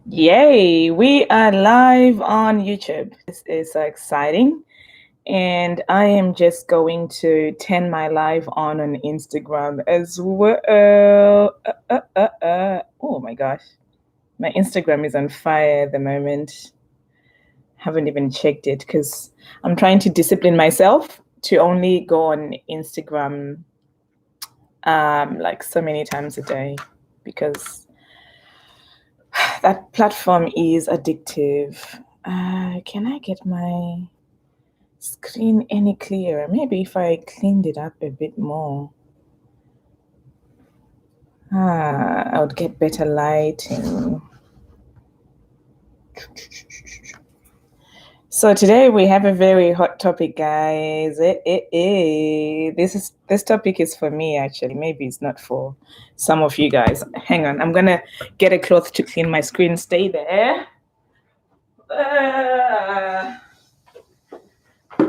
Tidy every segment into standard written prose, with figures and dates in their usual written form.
Yay, we are live on YouTube. This is so exciting. And I am just going to turn my live on Instagram as well. Oh my gosh. My Instagram is on fire at the moment. Haven't even checked it because I'm trying to discipline myself to only go on Instagram like so many times a day because that platform is addictive. Can I get my screen any clearer? Maybe if I cleaned it up a bit more. I would get better lighting. So today we have a very hot topic, guys. This topic is for me actually. Maybe it's not for some of you guys. Hang on, I'm gonna get a cloth to clean my screen. Stay there.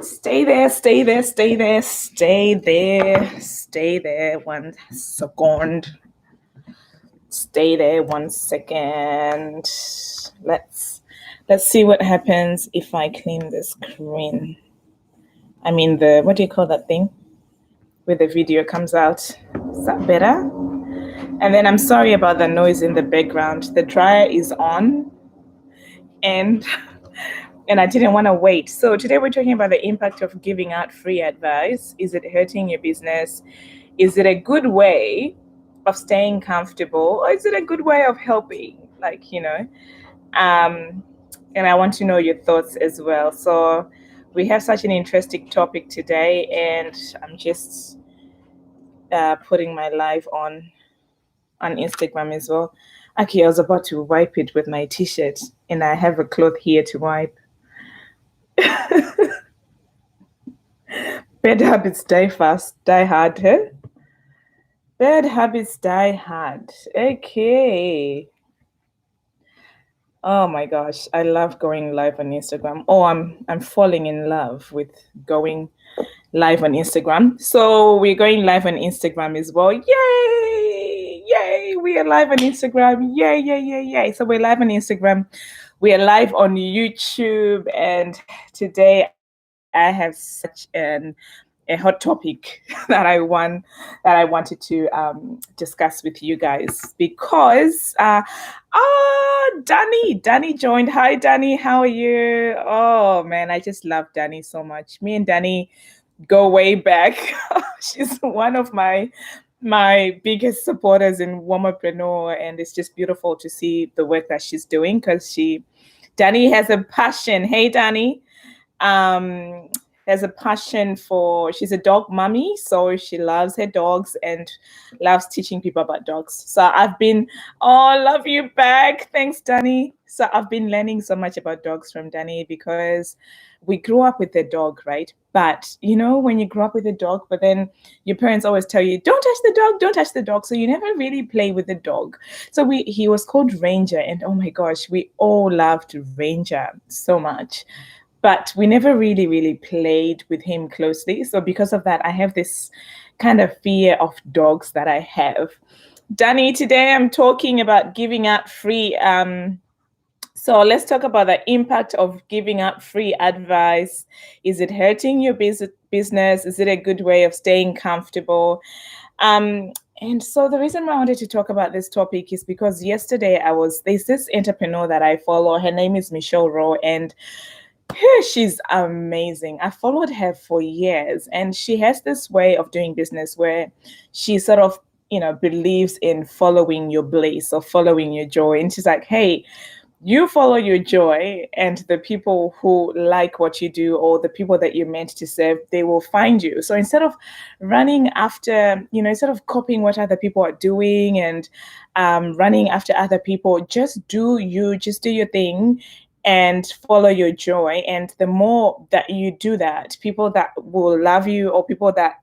Stay there, stay there, stay there, stay there, stay there 1 second. Stay there 1 second. Let's see what happens if I clean the screen. I mean the what do you call that thing? Where the video comes out. Is that better? And then I'm sorry about the noise in the background. The dryer is on and I didn't want to wait. So today we're talking about the impact of giving out free advice. Is it hurting your business? Is it a good way of staying comfortable, or is it a good way of helping? And I want to know your thoughts as well. So we have such an interesting topic today, and I'm just putting my live on Instagram as well. Okay, I was about to wipe it with my t-shirt, and I have a cloth here to wipe. Bad habits die fast, die hard, huh? Bad habits die hard. Okay. Oh my gosh, I love going live on Instagram. Oh, I'm falling in love with going live on Instagram. So we're going live on Instagram as well. Yay! Yay! We are live on Instagram. Yay, yay, yay, yay. So we're live on Instagram. We are live on YouTube, and today I have such a hot topic that I wanted to discuss with you guys because Danny joined. Hi Danny, how are you? Oh man, I just love Danny so much. Me and Danny go way back. She's one of my biggest supporters in womapreneur, and it's just beautiful to see the work that she's doing because Danny has a passion. Hey Danny. Has a passion for, she's a dog mommy, so she loves her dogs and loves teaching people about dogs. So love you back. Thanks, Danny. So I've been learning so much about dogs from Danny because we grew up with a dog, right? But when you grow up with a dog, but then your parents always tell you, don't touch the dog, don't touch the dog. So you never really play with the dog. So he was called Ranger, and oh my gosh, we all loved Ranger so much. But we never really played with him closely. So because of that, I have this kind of fear of dogs that I have. Danny, today I'm talking about giving out free. So let's talk about the impact of giving out free advice. Is it hurting your business? Is it a good way of staying comfortable? And so the reason why I wanted to talk about this topic is because yesterday there's this entrepreneur that I follow. Her name is Michelle Rowe, and she's amazing. I followed her for years, and she has this way of doing business where she sort of, believes in following your bliss or following your joy. And she's like, hey, you follow your joy, and the people who like what you do or the people that you're meant to serve, they will find you. So instead of running after, instead of copying what other people are doing and running after other people, just do your thing and follow your joy. And the more that you do that, people that will love you, or people that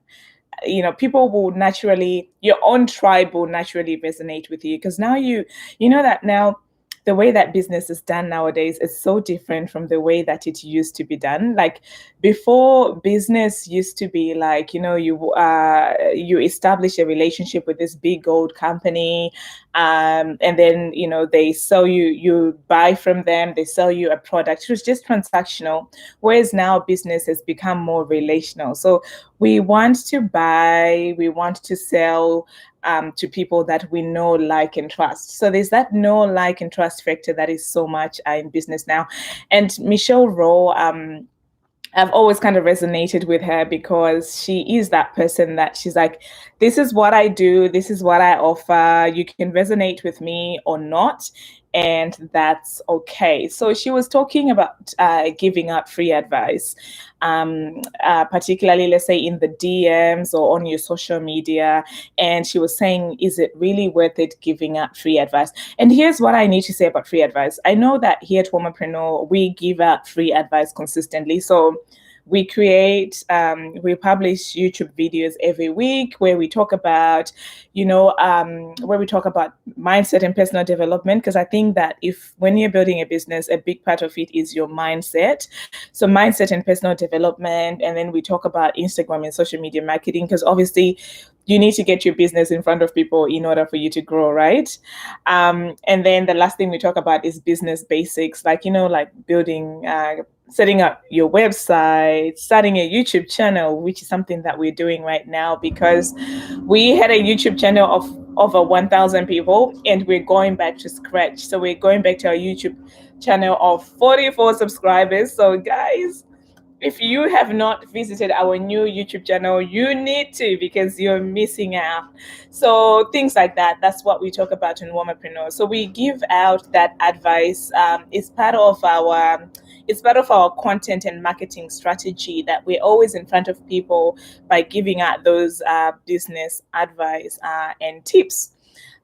people will naturally, your own tribe will naturally resonate with you, because now you know that now the way that business is done nowadays is so different from the way that it used to be done. Like before, business used to be like, you establish a relationship with this big old company, and then they sell you, you buy from them, they sell you a product. It was just transactional, whereas now business has become more relational. So we want to buy, we want to sell to people that we know, like, and trust. So there's that know, like, and trust factor that is so much in business now. And Michelle Rowe, I've always kind of resonated with her because she is that person that she's like, this is what I do, this is what I offer. You can resonate with me or not, and that's okay. So she was talking about giving out free advice, particularly, let's say, in the DMs or on your social media. And she was saying, is it really worth it giving out free advice? And here's what I need to say about free advice. I know that here at Womapreneur, we give out free advice consistently. So we we publish YouTube videos every week where we talk about, mindset and personal development. Because I think that when you're building a business, a big part of it is your mindset. So mindset and personal development. And then we talk about Instagram and social media marketing, because obviously you need to get your business in front of people in order for you to grow, right? And then the last thing we talk about is business basics, like building, setting up your website, starting a YouTube channel, which is something that we're doing right now, because we had a YouTube channel of over 1,000 people and we're going back to scratch. So we're going back to our YouTube channel of 44 subscribers. So guys, if you have not visited our new YouTube channel, you need to, because you're missing out. So things like that, that's what we talk about in Womapreneur. So we give out that advice. It's part of our content and marketing strategy, that we're always in front of people by giving out those business advice and tips.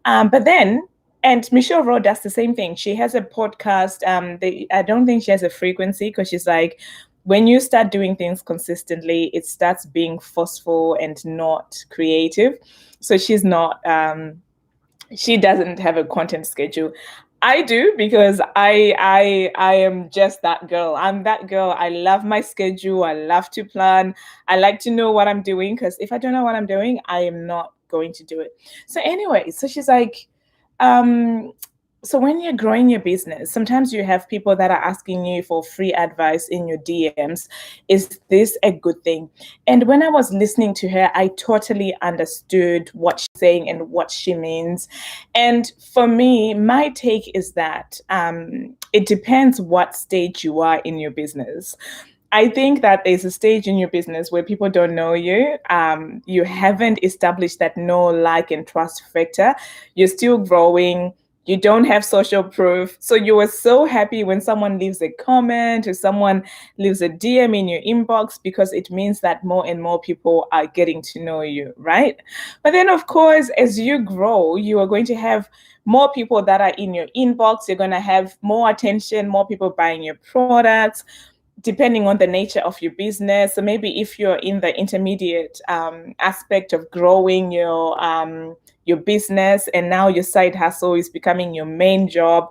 And Michelle Rowe does the same thing. She has a podcast. I don't think she has a frequency, because she's like, when you start doing things consistently, it starts being forceful and not creative. So she's not, she doesn't have a content schedule. I do, because I am just that girl. I'm that girl. I love my schedule. I love to plan. I like to know what I'm doing, because if I don't know what I'm doing, I am not going to do it. So anyway, so she's like, so when you're growing your business, sometimes you have people that are asking you for free advice in your DMs. Is this a good thing? And when I was listening to her, I totally understood what she's saying and what she means. And for me, my take is that it depends what stage you are in your business. I think that there's a stage in your business where people don't know you. You haven't established that know, like, and trust factor. You're still growing. You don't have social proof. So you were so happy when someone leaves a comment or someone leaves a DM in your inbox, because it means that more and more people are getting to know you, right? But then, of course, as you grow, you are going to have more people that are in your inbox. You're going to have more attention, more people buying your products, depending on the nature of your business. So maybe if you're in the intermediate aspect of growing your business, and now your side hustle is becoming your main job,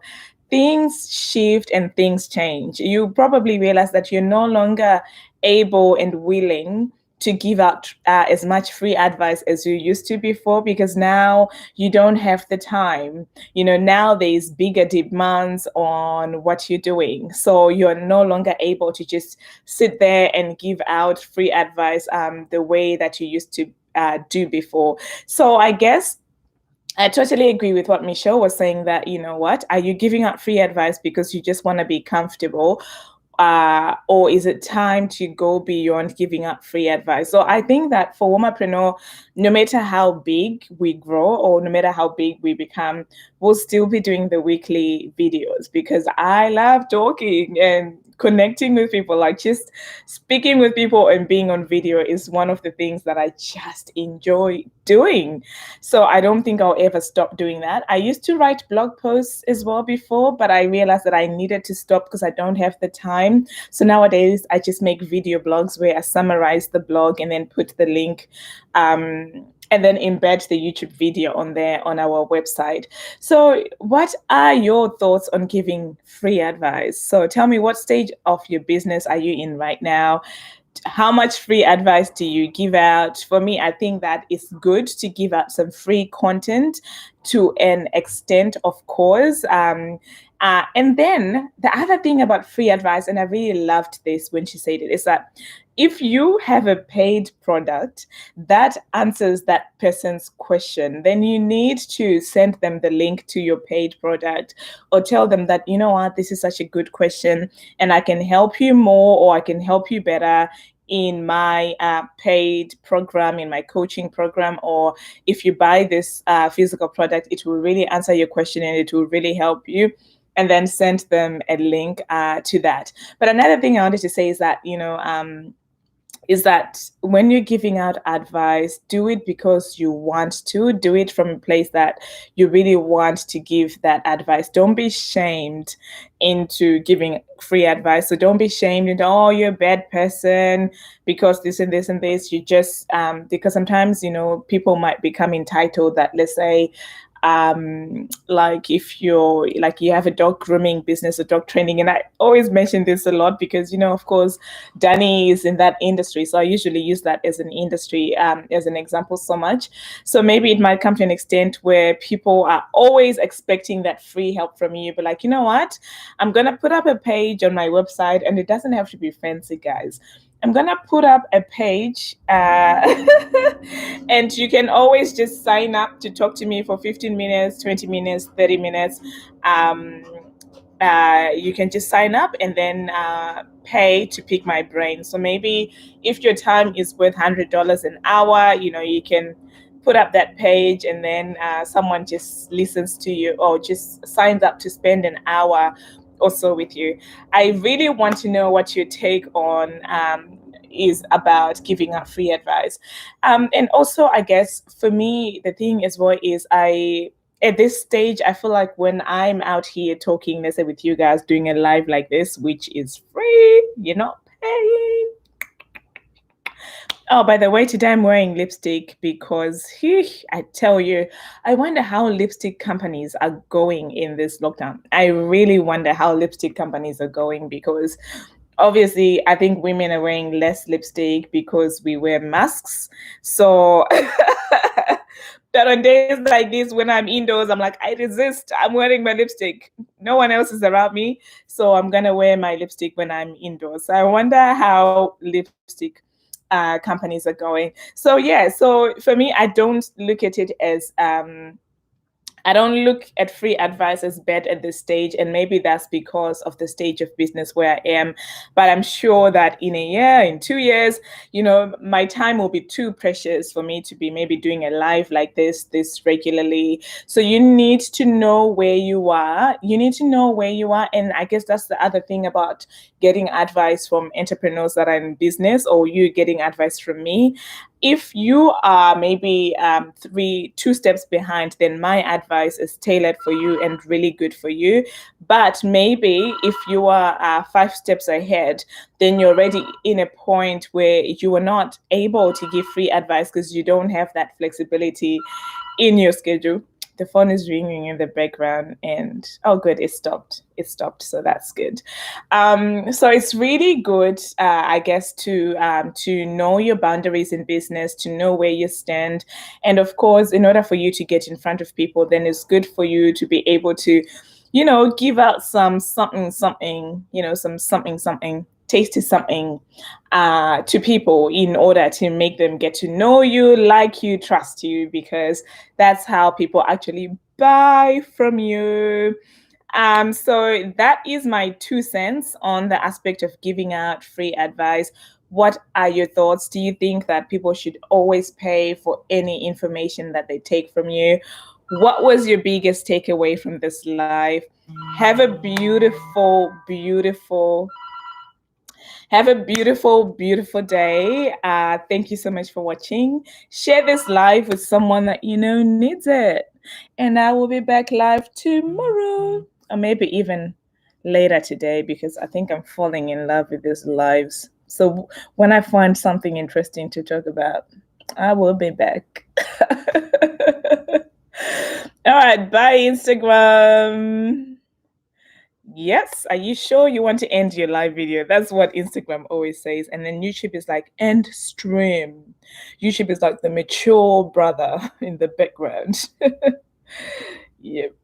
things shift and things change. You probably realize that you're no longer able and willing to give out as much free advice as you used to before, because now you don't have the time. Now there's bigger demands on what you're doing. So you're no longer able to just sit there and give out free advice the way that you used to do before. So I guess I totally agree with what Michelle was saying, that, are you giving out free advice because you just want to be comfortable? Or is it time to go beyond giving out free advice? So I think that for Womapreneur, no matter how big we grow or no matter how big we become, we'll still be doing the weekly videos, because I love talking and connecting with people. Like, just speaking with people and being on video is one of the things that I just enjoy doing. So I don't think I'll ever stop doing that. I used to write blog posts as well before, but I realized that I needed to stop because I don't have the time. So nowadays I just make video blogs where I summarize the blog and then put the link and then embed the YouTube video on there on our website. So, what are your thoughts on giving free advice? So, tell me, what stage of your business are you in right now? How much free advice do you give out? For me, I think that it's good to give out some free content to an extent, of course. And then the other thing about free advice, and I really loved this when she said it, is that if you have a paid product that answers that person's question, then you need to send them the link to your paid product, or tell them that, you know what, this is such a good question and I can help you more, or I can help you better in my paid program, in my coaching program, or if you buy this physical product, it will really answer your question and it will really help you. And then send them a link to that. But another thing I wanted to say is that, is that when you're giving out advice, do it because you want to. Do it from a place that you really want to give that advice. Don't be shamed into giving free advice. So don't be shamed into, oh, you're a bad person because this and this and this. You just, because sometimes, people might become entitled that, let's say, like if you're like you have a dog grooming business or dog training, and I always mention this a lot because of course Danny is in that industry, so I usually use that as an industry as an example so much. So maybe it might come to an extent where people are always expecting that free help from you, but like, you know what, I'm gonna put up a page on my website, and it doesn't have to be fancy, guys. I'm gonna put up a page and you can always just sign up to talk to me for 15 minutes, 20 minutes, 30 minutes. You can just sign up and then pay to pick my brain. So maybe if your time is worth $100 an hour, you can put up that page, and then someone just listens to you or just signs up to spend an hour or so with you. I really want to know what your take on is about giving out free advice. And also, I guess for me, the thing as well is at this stage, I feel like when I'm out here talking, let's say with you guys, doing a live like this, which is free, you're not paying. Oh, by the way, today I'm wearing lipstick because I tell you, I wonder how lipstick companies are going in this lockdown. I really wonder how lipstick companies are going because obviously I think women are wearing less lipstick because we wear masks. So that on days like this, when I'm indoors, I'm like, I resist. I'm wearing my lipstick. No one else is around me. So I'm going to wear my lipstick when I'm indoors. So I wonder how lipstick companies are going. So yeah, so for me, I don't look at it as I don't look at free advice as bad at this stage, and maybe that's because of the stage of business where I am. But I'm sure that in a year, in 2 years, my time will be too precious for me to be maybe doing a live like this regularly. So you need to know where you are. You need to know where you are, and I guess that's the other thing about getting advice from entrepreneurs that are in business, or you getting advice from me. If you are maybe 2 steps behind, then my advice is tailored for you and really good for you. But maybe if you are 5 steps ahead, then you're already in a point where you are not able to give free advice because you don't have that flexibility in your schedule. The phone is ringing in the background, and oh good, it stopped, so that's good. So it's really good, I guess, to know your boundaries in business, to know where you stand, and of course, in order for you to get in front of people, then it's good for you to be able to give out some something, something tasty something to people in order to make them get to know you, like you, trust you, because that's how people actually buy from you. So that is my 2 cents on the aspect of giving out free advice. What are your thoughts? Do you think that people should always pay for any information that they take from you? What was your biggest takeaway from this live? Have a beautiful, beautiful beautiful day. Thank you so much for watching. Share this live with someone that needs it. And I will be back live tomorrow, or maybe even later today, because I think I'm falling in love with these lives. So when I find something interesting to talk about, I will be back. All right, bye, Instagram. Yes, are you sure you want to end your live video? That's what Instagram always says. And then YouTube is like, end stream. YouTube is like the mature brother in the background. Yep.